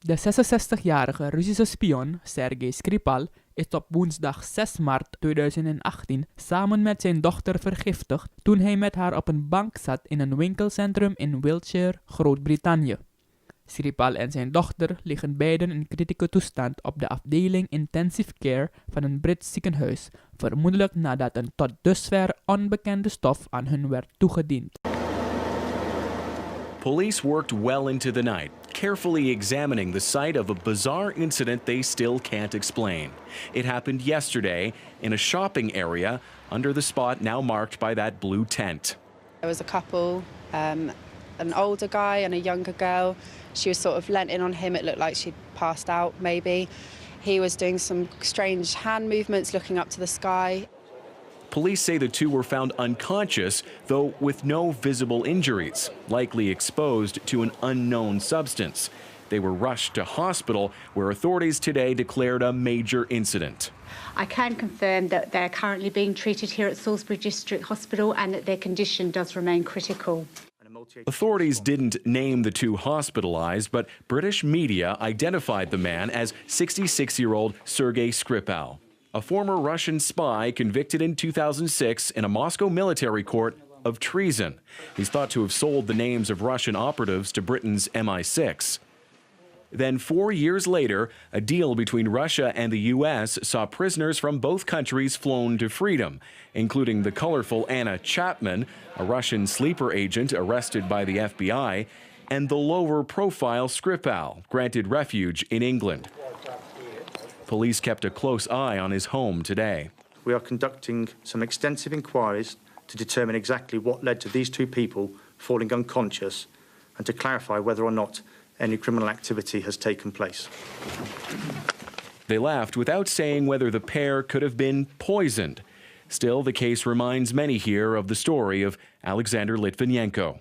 De 66-jarige Russische spion Sergei Skripal is op woensdag 6 maart 2018 samen met zijn dochter vergiftigd toen hij met haar op een bank zat in een winkelcentrum in Wiltshire, Groot-Brittannië. Skripal en zijn dochter liggen beiden in kritieke toestand op de afdeling intensive care van een Brits ziekenhuis, vermoedelijk nadat een tot dusver onbekende stof aan hun werd toegediend. Police worked well into the night, carefully examining the site of a bizarre incident they still can't explain. It happened yesterday in a shopping area under the spot now marked by that blue tent. There was a couple, an older guy and a younger girl. She was sort of leant in on him. It looked like she'd passed out, maybe. He was doing some strange hand movements, looking up to the sky. Police say the two were found unconscious, though with no visible injuries, likely exposed to an unknown substance. They were rushed to hospital, where authorities today declared a major incident. I can confirm that they're currently being treated here at Salisbury District Hospital and that their condition does remain critical. Authorities didn't name the two hospitalized, but British media identified the man as 66-year-old Sergei Skripal, a former Russian spy convicted in 2006 in a Moscow military court of treason. He's thought to have sold the names of Russian operatives to Britain's MI6. Then 4 years later, a deal between Russia and the U.S. saw prisoners from both countries flown to freedom, including the colorful Anna Chapman, a Russian sleeper agent arrested by the FBI, and the lower-profile Skripal, granted refuge in England. Police kept a close eye on his home today. We are conducting some extensive inquiries to determine exactly what led to these two people falling unconscious and to clarify whether or not any criminal activity has taken place. They left without saying whether the pair could have been poisoned. Still, the case reminds many here of the story of Alexander Litvinenko.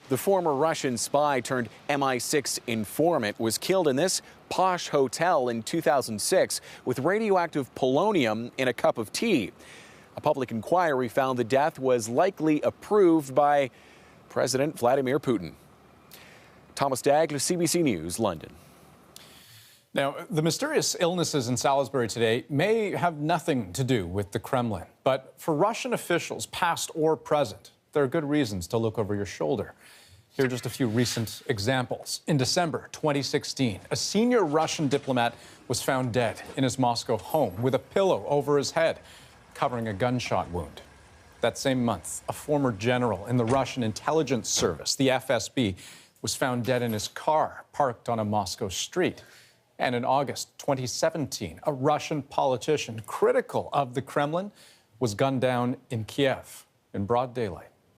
The former Russian spy turned MI6 informant was killed in this posh hotel in 2006 with radioactive polonium in a cup of tea. A public inquiry found the death was likely approved by President Vladimir Putin. Thomas Daigle, CBC News, London. Now, the mysterious illnesses in Salisbury today may have nothing to do with the Kremlin. But for Russian officials, past or present, there are good reasons to look over your shoulder. Here are just a few recent examples. In December 2016, a senior Russian diplomat was found dead in his Moscow home with a pillow over his head, covering a gunshot wound. That same month, a former general in the Russian intelligence service, the FSB, was found dead in his car, parked on a Moscow street. And in August 2017, a Russian politician critical of the Kremlin was gunned down in Kiev in broad daylight.